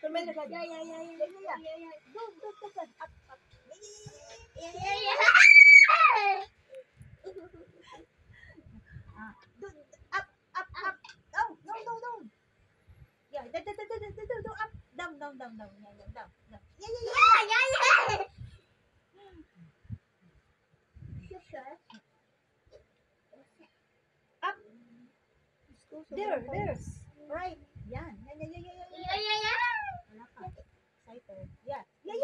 Tumel agad. Yeah. Go. Up. Yeah. Up. Down. Yeah. Up. Down. Yeah. Up. There. Right. Yan. Yeah. Wala ka. Excited. Yeah. Yeah.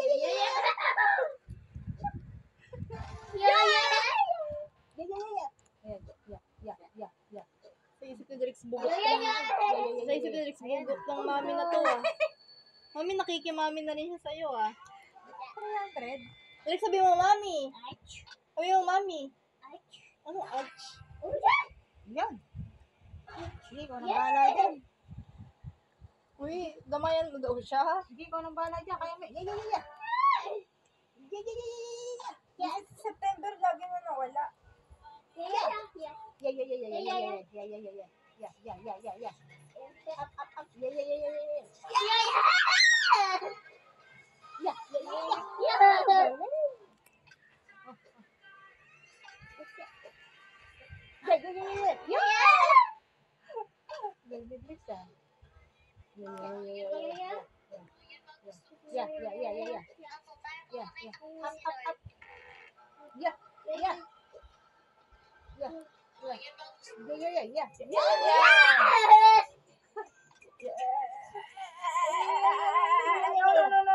Sa isip ni Direk bugot ng mami na to ah. Mami, nakikimami na rin siya sa'yo ah. 300. Direk, sabi mo mami. Sabi mo mami. Ano? Ouch. Yan. Sige, ikaw nang bahala dyan. Uy, damayan mo daw siya ha. Sige, ikaw nang bahala dyan. Kaya may... Yeah. Yes, September lagi mo nawala. Yeah. Up.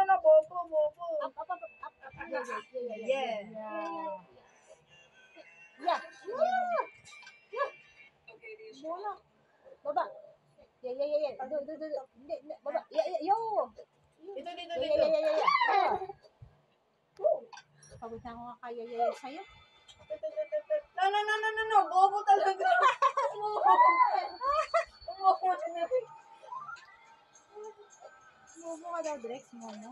No, bobo. Up. Yeah. Bola. Baba. Yeah. Do. Hindi. Baba. Yo. Dito. Yeah. Pagod na ako kakaya sa'yo. No, bobo talaga. Momo ka daw, Drex. Momo.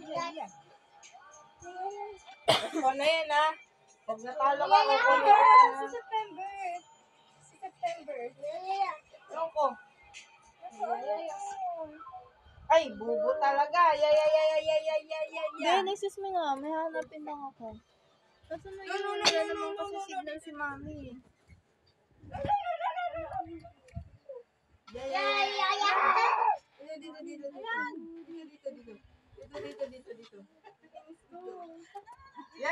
Yeah. Ako na yan ha. Pag natalo ka, Si September. Ewan ko. Ay, bubo talaga. Yeah. Excuse me nga, may hanapin lang ako. Kasi may wala naman kasi signal si mami. Dito. Yeah.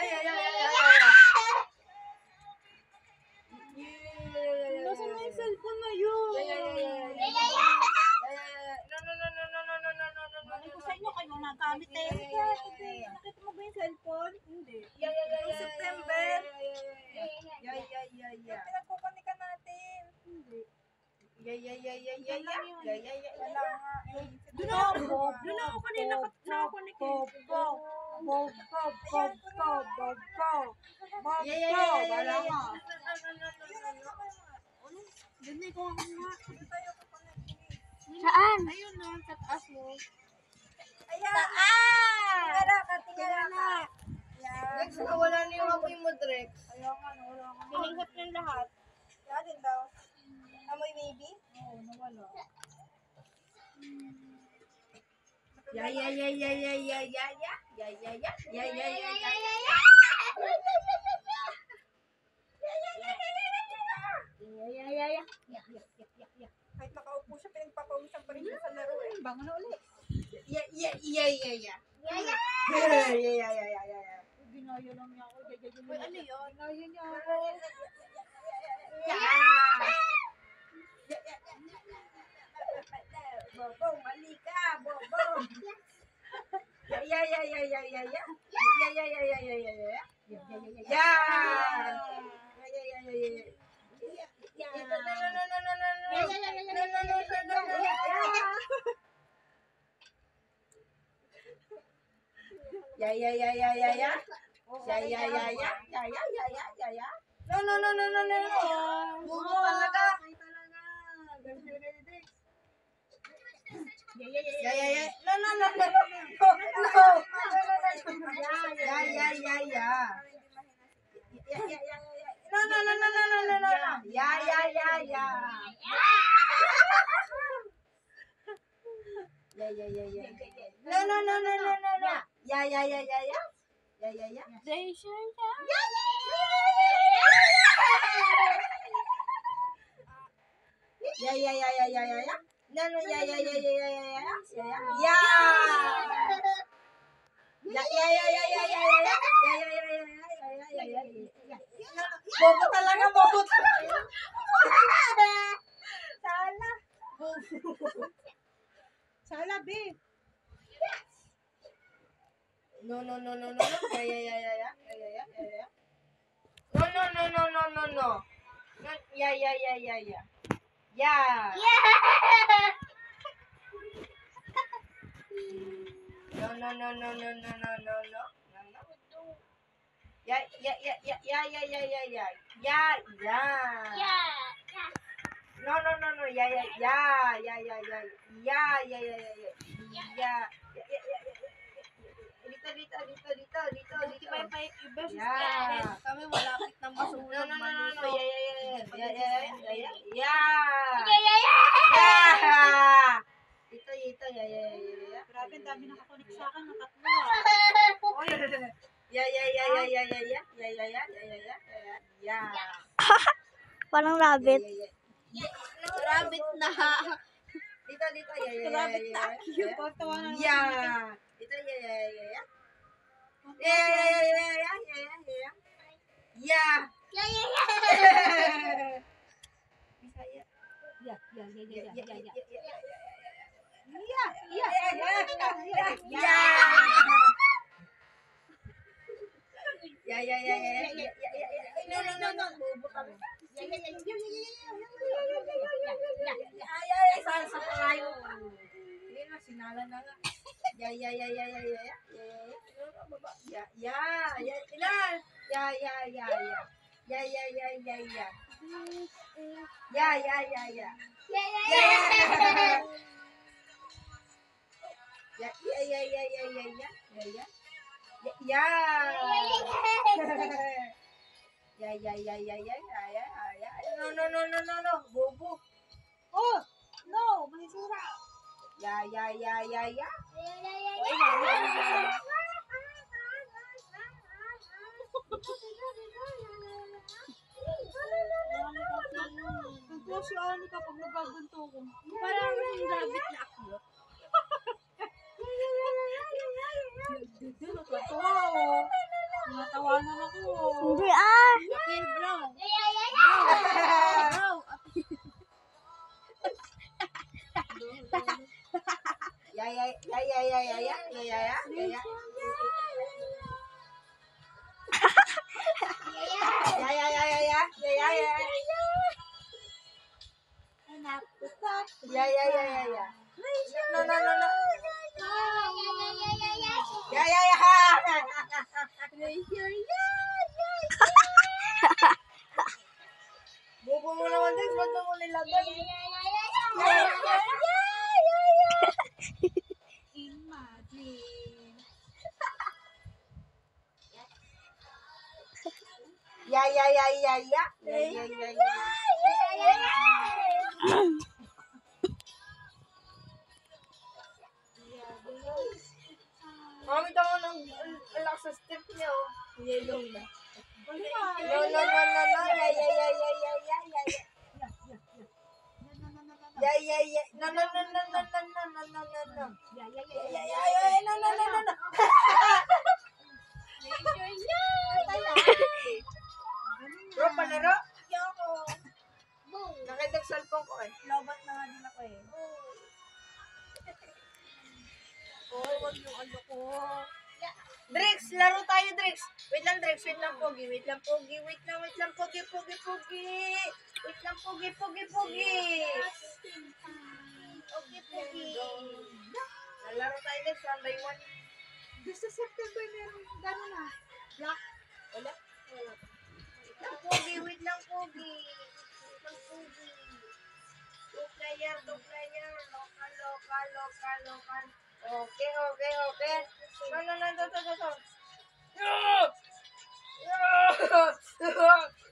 Kasi may cellphone na yun. No. Ano ko sa inyo kayo nagamit eh. Nakita mo ba yung cellphone? Hindi. September. Yeah. Pinagkukunika natin. Hindi. Yeah. Doon ako kanina nakakunik eh. Wala ka. Doon ikaw ako nga. Saan? Ayun no, sa taas mo. Tingala ka. Drex, nawala na yung apoy mo, Drex. Pininghot ng lahat. Alin daw? Amoy maybe? Oo, nawala. Kahit nakaupo siya, pinagpapawisan pa rin siya sa laro eh. Bango na ulit. Yeah. Ginaya lang niya ako. Uy, ano yun? Ginaya niya ako. Bobo, mali ka, Bobo. Yeah. No. Bubo talaga. Yeah. No. Yeah, yeah, yeah, yeah. No, no, no, no, no, no, no. Yeah, yeah, yeah, yeah, yeah. Yeah, yeah, yeah. They sure yeah. Yeah, yeah, yeah, yeah, yeah, yeah, yeah. No, no, yeah, yeah, yeah, yeah, yeah, yeah, yeah, yeah. Yeah, yeah, yeah, yeah, yeah, yeah, yeah, yeah. Yeah, yeah, yeah, yeah, yeah. Bobo talaga, bobo talaga. Sala. Sala, be. No, no, no, no, no, no. Yeah, yeah, yeah, yeah, yeah, yeah, yeah, yeah, yeah. No, no, no, no, no, no, no. No, yeah, yeah, yeah, yeah, yeah. Yeah. No, no, no, no, no, no, no, no, no. No, no. Yeah, yeah, yeah, yeah, yeah, yeah, yeah, yeah, yeah. Yeah, yeah. No, no, no, no. Yeah, yeah, yeah, yeah, yeah, yeah. Yeah, yeah, yeah, yeah, yeah. Yeah. Yeah, yeah, yeah, yeah. Dito, dito, dito, dito, dito, dito. Iba sa Yeah. kami malapit na No, masunog, no, no, no, no. maluto. Yeah, yeah, yeah, yeah. Yeah, yeah, yeah, yeah. Yeah. Dito, dito. Yeah, yeah, yeah, yeah. Grabe, ang dami nakakunik sa akin. Natatlo Oh, yeah, yeah, yeah, yeah, yeah, yeah, yeah. Yeah, yeah, yeah, yeah, yeah, yeah. Yeah. Parang Yeah, rabbit. yeah, yeah. Rabbit na. Dito, dito. Yeah, yeah, yeah, Rabbit yeah, na. yeah. Cute. Tawa na naman. Yeah. Dito, yeah, yeah, yeah, yeah. Yeah, yeah, yeah, yeah, yeah, yeah, yeah. Yeah. Bisaya. Yeah, yeah, yeah, Yeah, yeah, yeah, yeah, yeah, yeah. yeah, yeah. Yeah, yeah, Yeah, yeah, yeah, yeah, yeah, yeah. No, no, no, no. Bobo kami. Ay, sa kalayo. Hindi na, sinala na nga. Yeah, yeah, yeah, yeah, yeah, yeah, yeah. Yeah, yeah, yeah, ilan? Yeah, yeah, yeah, yeah. Yeah, yeah, yeah, yeah, yeah. Yeah, yeah, yeah, yeah. Yeah. Yeah, yeah, yeah, yeah, yeah, yeah, yeah, yeah. Yeah. Yeah, yeah, yeah, yeah, yeah, yeah. No, no, no, no, no, no. Bobo. Oh, no, masisira. Yeah, yeah, yeah, yeah, yeah. Ang close si Ani kapag nagaganto ko. Parang yung rabbit na ako. Natatawa oh. Natawanan ako oh. Hindi ah. Appeal bro. Bro. Yeah, yeah, yeah, yeah, yeah, yeah, yeah, yeah, yeah, yeah, yeah. Yeah, yeah, yeah, yeah, yeah, yeah, yeah, yeah. Anak, stop. Yeah, yeah, yeah, yeah, yeah. No, no, no, no. Yeah, yeah, yeah. Bobo mo naman din, ba't mo nilagay? Imagine. Yeah, yeah, yeah, yeah, yeah. Yeah, yeah, yeah, yeah. Mami, tama ng lakas sa step niya, oh. Yellow na. No, no, no, no, no. Yeah, yeah, yeah, yeah, yeah, yeah, yeah, yeah. Yeah, yeah, yeah. No, no, no, no, no, no, no, no, no, no, no. Yeah, yeah, Yeah, yeah, yeah, yeah, yeah, no, no, no, no, no. Bro, palaro? Nakita yung cellphone ko eh. Lobat na nga din ako eh. Oh, wag yung ano ko. Drix, laro tayo, Drix. Wait lang, Drix. Wait lang, Pogi. Wait lang, Pogi. Wait lang, Pogi, Pogi, Pogi. Wait lang, Pogi, Pogi, Pogi. Okay, Pogi. Lalaro tayo, Drix. 1 by 1. Gusto September meron gano'n na. Black. Wala. Wait lang, Pogi. Wait lang, Pogi. Wait lang, Pogi. 2 player. Local. Okay. No.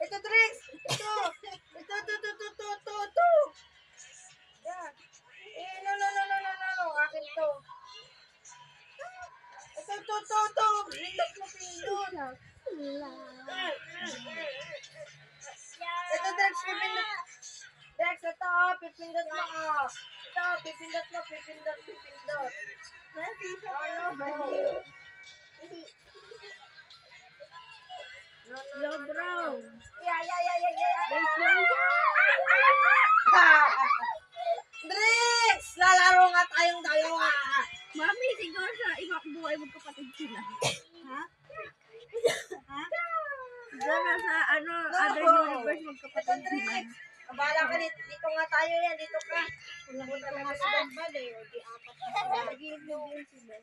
Ito, Drix! Ito! Yeah. No. Akin ito. Ito. Pindot mo, pindot. Ito, Drex, pipindot. Drex, ito, pipindot mo. Ito, pipindot mo, pipindot. Ano ba? Yo, bro. Yeah. Drex! Lalaro nga tayong dalawa. Mami, siguro sa ibang buhay magkapatid sila. Ha? Ha? Siguro sa other universe Ito, magkapatid sila. Drex. Abala ka dito nga tayo yan. Dito ka. Walang ito nga si Gambal eh. O di apat na sila. Nagiging sila.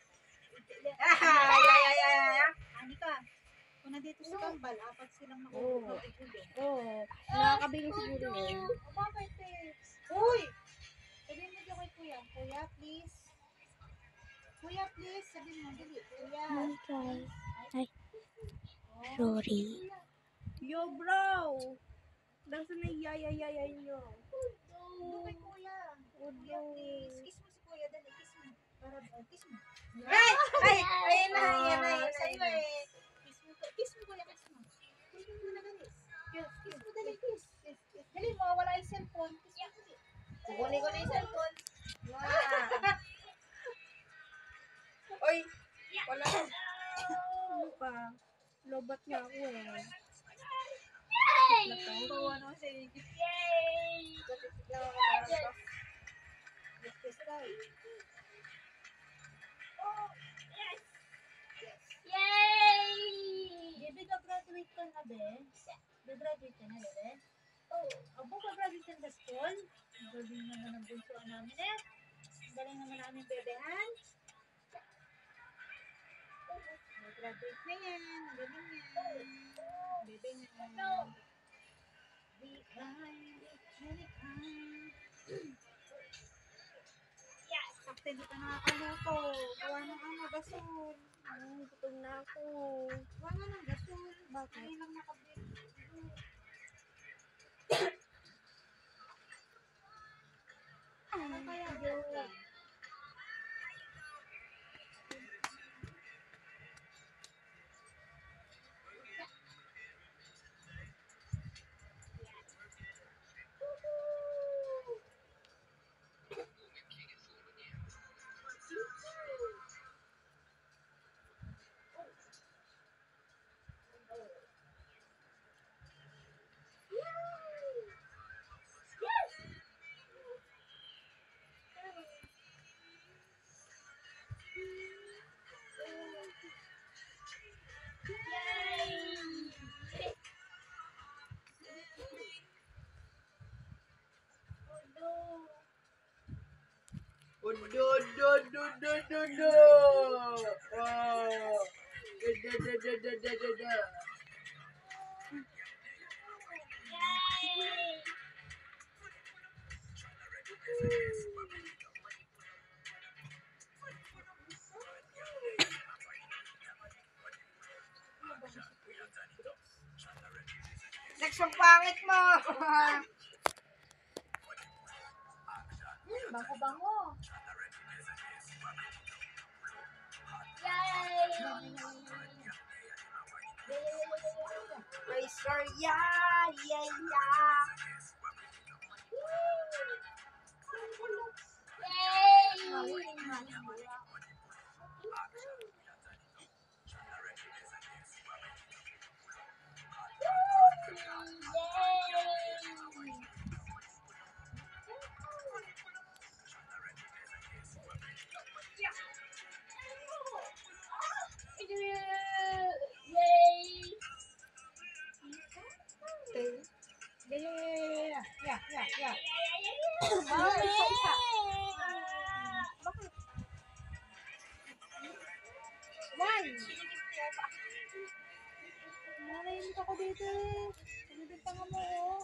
Yeah. Ani ka. Kung nandito si Gambal, apat silang Oo. makakapagulong. Oo. Nakakabili siguro yun. O bakit eh? Uy! Sabihin mo dyan kay Kuya. Kuya, please. Kuya, please. Sabihin mo, dali. Kuya. Ay. Sorry. Yo, bro. Nasaan na yaya nyo? Doon kay Kuya. Kuya, please. Kiss mo si Kuya. Dali, kiss mo. Para kiss mo. Ayun na. Sa'yo eh. Kiss mo, Kuya. Kiss mo. Kiss mo na dali. Kiss mo, dali. Kiss. Dali mo, wala yung cellphone. Kiss mo, dali. Kukunin ko na yung cellphone. Oy! Wala. Ano ka? Lobat niya ako eh. Kawa naman sa iyo. Kiss daw. Bebe, ka-graduate ka na, be? Ga-graduate ka na, bebe? Oo. Abo, ka-graduate ka na sa school? Ang galing naman ang bunsoan namin eh. Ang galing naman namin, bebehan. Graduate na yan. Ang galing yan. Bebe nga. Bakit hindi ka nakakaluto? Gawa ng gasol. Gutom na ako. Gawa nga ng gasol. Bakit? Ay lang nakabit. Ano kaya yun? Next ang pangit mo. Bango-bango. Ay, sorry. Yeah. Yeah. Why? Narayin ako dito eh. Pinibintang mo oh.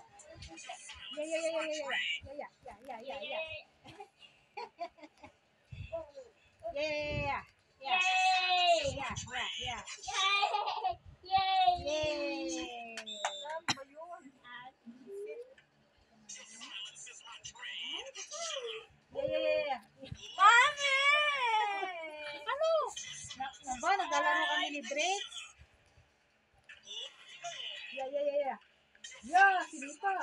Yeah. Mami! Drex. Yeah. Yeah, sinipa.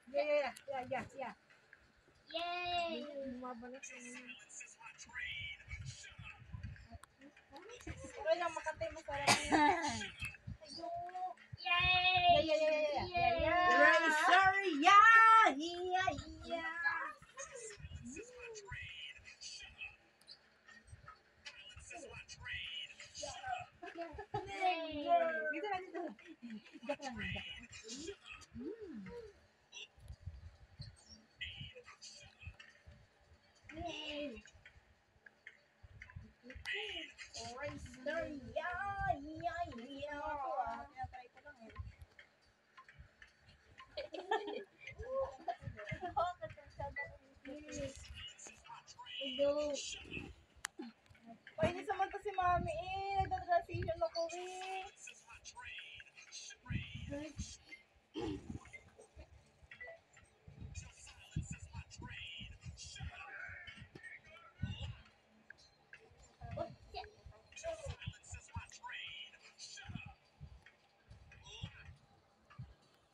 Yay! Yeah. Yay! Bumabalik na yun. Okay lang, makatay mo sarap niya. Yay! Yeah. Racer, yeah. Dito. Jack lang. Yay! Racer, yeah. Tinatry ko lang eh. Go! Painis naman to si Mami eh. Nagda-transition ako eh.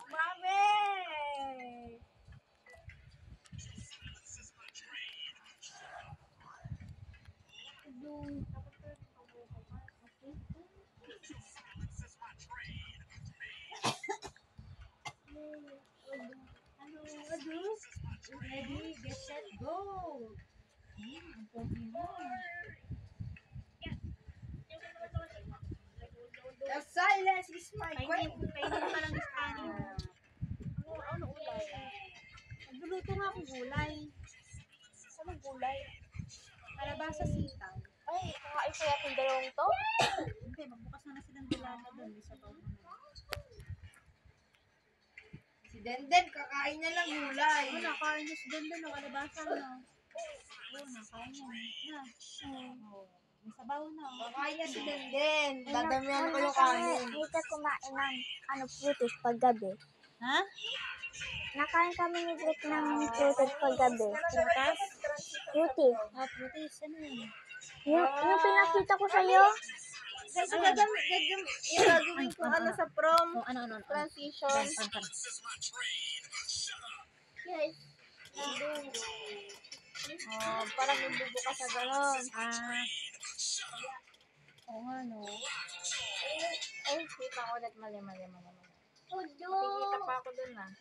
Mami! Ready, get set, go! Ang pogi mo. The silence is my Painin queen. pa lang is kanin. Ano ulay? Nagluluto nga akong gulay. Anong gulay? Kalabasa sitaw. Ay, kakain ko yung dalawang to. Hindi, magbukas na silang dilata doon. May sabaw na. Si Denden, kakain na lang gulay. Oo, nakain niya si Denden na kalabasa na. Oo, nakain niya. Na. Oo. May sabaw na. Kakain na si Denden. Dadamihan ko yung kanin. Hindi ka kumain ng fruities paggabi. Ha? Nakain kami ni Drake ng fruities paggabi. Prutas? Fruities. Ah, prutas. Ano yun? Yung pinakita ko sa'yo, Kasi gagawin ko ano sa prom. Oh, ano. Transition. yes. Oh, parang ibubukas sa ganon. Ah. Oo nga, no. Ay, kita ko ulit. Mali. Udo. Nakikita pa ako dun ah.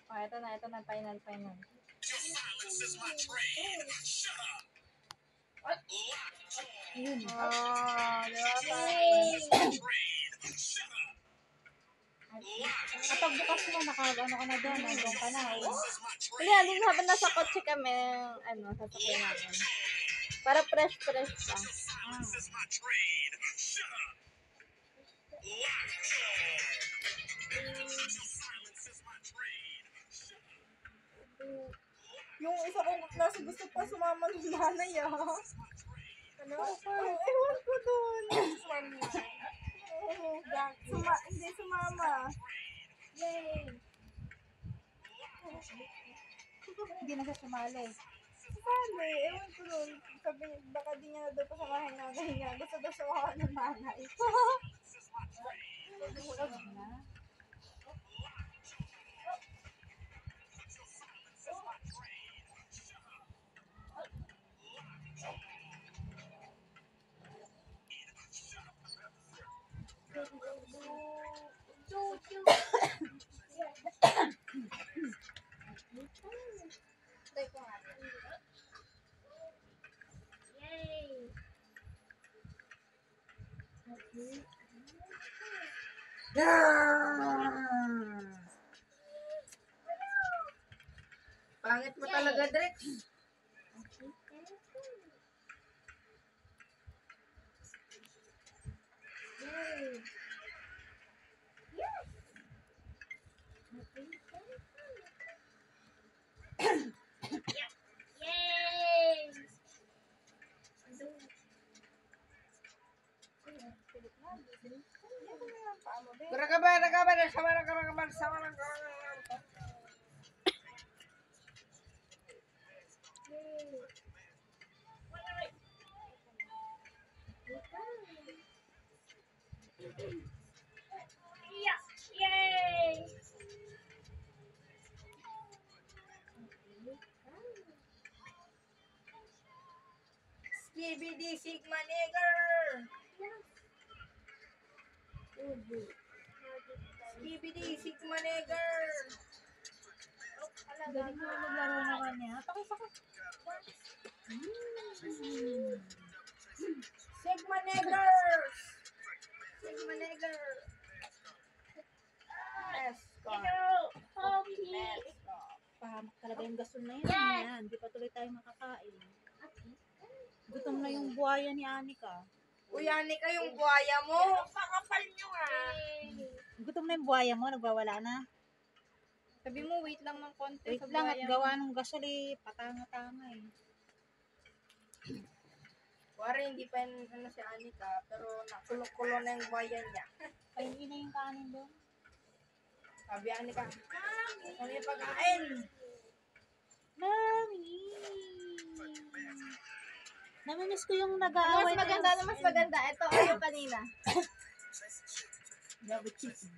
Oh, ito na. Final. Yun. Oh, diba? Kapag bukas mo, ano ka na doon, nandun ka na. Oh. Hindi, habang nasa kotse kami, sasakyan namin. Para fresh pa. Yung isa kong klase gusto pa sumama ng nanay ah. Ano? Ewan ko dun. Hindi sumama. Yay! Hindi na siya sumali. Sumali, ewan ko dun. Sabi niya, baka di niya na daw pasamahin nanay niya. Gusto daw sumama ng nanay. Na. Try ko nga. Yay! Pangit mo talaga, Drex. Yay! Yay! Paa mo, be. Rakabar, sama. Yay! Skibidi Sigma Nigger! Skibidi Sigma Nigger! Galing mo maglaro naman niya. Pakisakot. Sigma Niggers! Sigma Nigger! Let's go! Let's go! Pahamak talaga yung gasol na yan. Hindi pa tuloy tayo makakain. Gutom na yung buhaya ni Anika. Uy, Anika, yung buhaya mo! Pakapal nyo Gutom na yung buhaya mo, nagwawala na. Sabi mo, wait lang ng konti. Wait sa lang at buhaya gawa mo. ng gasol patanga-tanga eh. Wari, hindi pa yun si Anika, pero nakulong-kulo na yung buhaya niya. Kainin na yung kanin doon. Sabi Anika, ano yung pagkain? Mami! Namimiss ko yung Ano nag-aaway mas maganda? Ano mas maganda? Ito o yung kanina? Double cheese.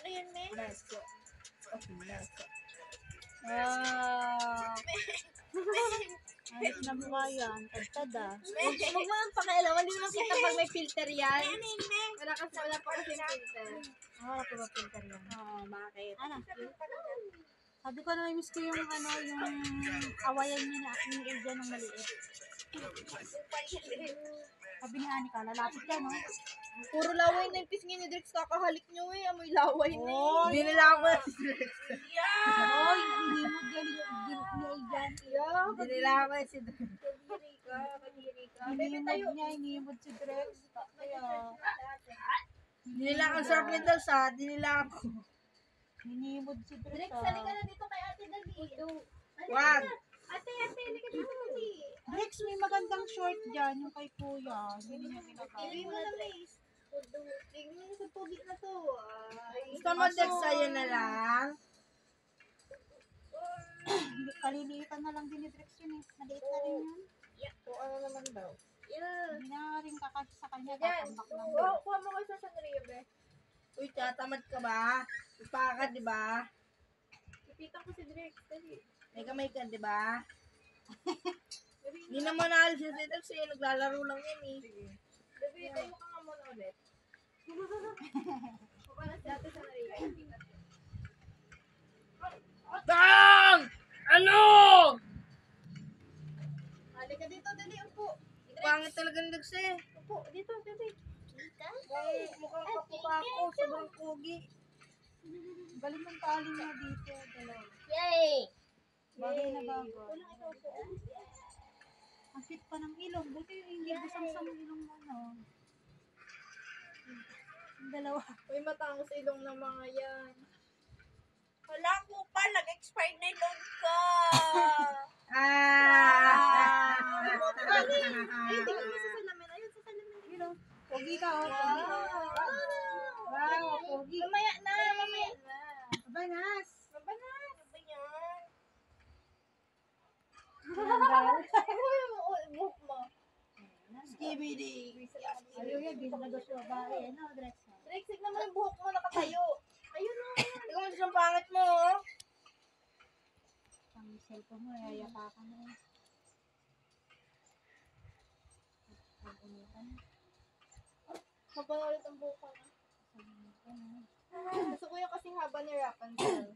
Ano yun, me? Let's go. Okay, let's go. Ayos na mukha yan. Tadtad ah. Huwag mo nang pakialam. Hindi mo lang kita pag may filter yan. Wala pa kasi filter. Wala pa ba filter yan? Oo, bakit? Ano? Sabi ko namimiss ko yung yung awayan niya ni Adrian ng maliit. Sabi ni Anika, lalapit ka, no? Puro laway na yung pisngin ni Drix. Kakahalik nyo eh. Amoy laway na eh. Oh, Binila ko Oy, hindi mo galing ni Adrian. Binila ko si Kadiri ka. Inimod si Drex. Kaya, Dinila ko sa middle sa, dinila ko. inimod si Drex. Drix, halika na dito kay ate dali. Wag! Ate, halika dito dali. Drex, may magandang short dyan, yung kay Kuya. Hindi niya Hindi mo ginagawa. na Drix. Tingnan mo sa tubig na to. Ay, Gusto mo din sa'yo na lang? Kaliliitan na lang din ni Drex yun eh. Maliit na rin yun. O ano naman daw? yeah. Hindi na rin kakasya sa kanya. Yan. Tatambak lang. Kuha mo kayo sa Sanrio, be. Uy, tatamad ka ba? Ipakad, di ba? Ipitan ko si Drix. Dali. May kamay ka, di ba? Hindi naman naalis si Tito kasi naglalaro lang yan eh. Bebe, tayo ka nga muna ulit. Kuha na si ate Sanrio. Dang! Ano? Halika dito, dali. Upo. Pangit talaga ng Dugse. Upo. Dito, bebe. Mukhang kapuka ako, sobrang pogi. Galing ng tali niya dito. Dalawa. Yay! Bagay na bagay. Walang ikaw po. Ang cute pa ng ilong. Buti yung hindi busang-sang ilong mo, no? Yung dalawa. Uy, matangos ilong ng mga yan. Wala ko pa, nag-expired na yung ko. Ay, tingnan mo sa salamin. Ayun, sa salamin. Ilong. Pogi ka, oh. Pogi ka. Wow, pogi. Mamaya na, mamaya na. Banas. Mabanas. Ano ba yan? Nandal. Buhok mo. Skibidi. Ayaw yan, di na gusto babae. Ano, Drex? Drix, tignan mo yung buhok mo nakatayo. Ayun na. Ikaw mo siyang pangit mo, oh. Ang cellphone mo, yayapakan mo. Pag-unitan. Habang ulit ang buhok ko na. Gusto ko yung kasing haba ni Rapunzel.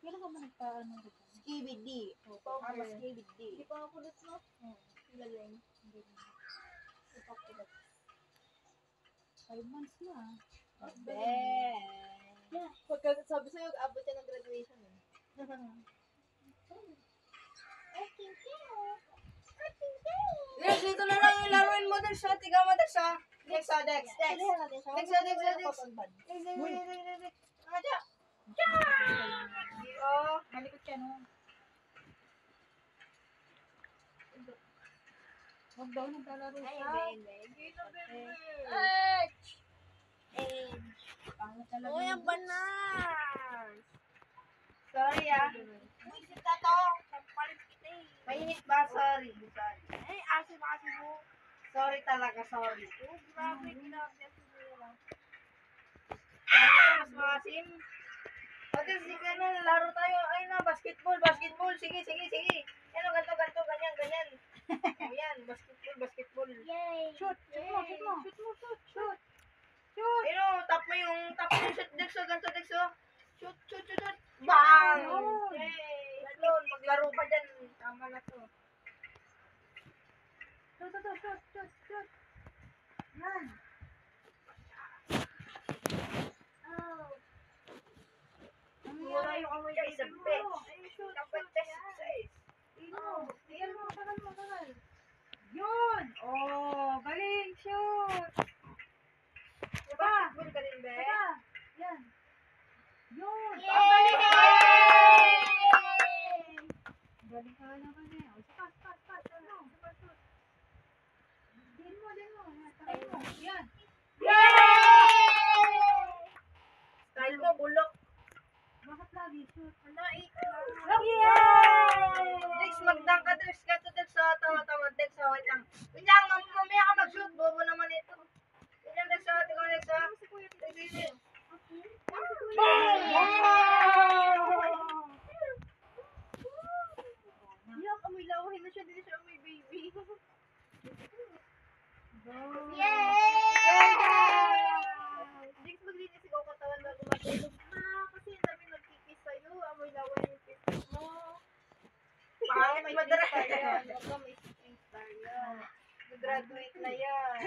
Kailan ka ba nagpaano rito? Skibidi. Powder. Skibidi. Hindi pa ako ulit, no? Galing. Hindi na. 5 months na. Yeah. Pagka sabi sa'yo, abot yan ng graduation eh. Dex, dito na lang yung laruin mo, Dex. Tiga mo, Dex, ha? Dex, ha, Dex. Dex. Dex, ha, Dex, ha, Dex. Dex. Aja. Oh. Malikot ka, no? Huwag daw naglalaro Ay, siya. hindi. Hindi na, bebe. Pangit talaga. Uy, yun. ang banas! Sorry, ah. Buisit na to! Pampalit kita eh. Mainit ba? Sorry. Sorry. Ay, asim mo. Sorry talaga, sorry. Oh, grabe, grabe. Sorry ka, mas maasim. Pati sige na, laro tayo. Ay na, basketball, basketball. Sige, sige, sige. Ano, ganto, ganto, ganyan, ganyan. Ayan, basketball, basketball. Yay! Shoot! Shoot mo! Shoot mo! Shoot mo! Shoot! Shoot! Ayun, tap mo yung shoot, Dexo, ganto, Dexo. Shoot, shoot, shoot, shoot. Bang! Yun. Yay! Ganun, maglaro pa dyan. Tama na to. Shoot! Shoot! Shoot! Shoot! Shoot! Yan! Oh. Mura yung amoy guys, the best. Shoot! The best size. Ino! Tagal mo! Tagal mo! Tagal! Yun! Oh! Galing! Shoot! Basketball ka din, be? Tara! Yan! Yun! Yay! Galing ka naman eh. O, pass, pass, pass. Ano? Pass, pass. Din mo, din mo. Yan, tagal mo. Yan! Style mo, bulok. Bakit lagi? Shoot! Dex, magdang ka, Dex. Ganto, Dex. Tama, tama, Dex. Wait lang. Wait lang, mamaya ka mag-shoot. Bobo naman ito. Wait lang, Dex. Tingnan, Dex. Dex, Dex. Yok, amoy lawahin na siya. Hindi na siya amoy baby. Jinx, maglinis ikaw katawan bago matulog na. Kasi ang dami nagkikis sa'yo. Amoy lawahin yung kiss mo. Pangit, May madara. star yan. Huwag ka may star yan. Graduate na yan.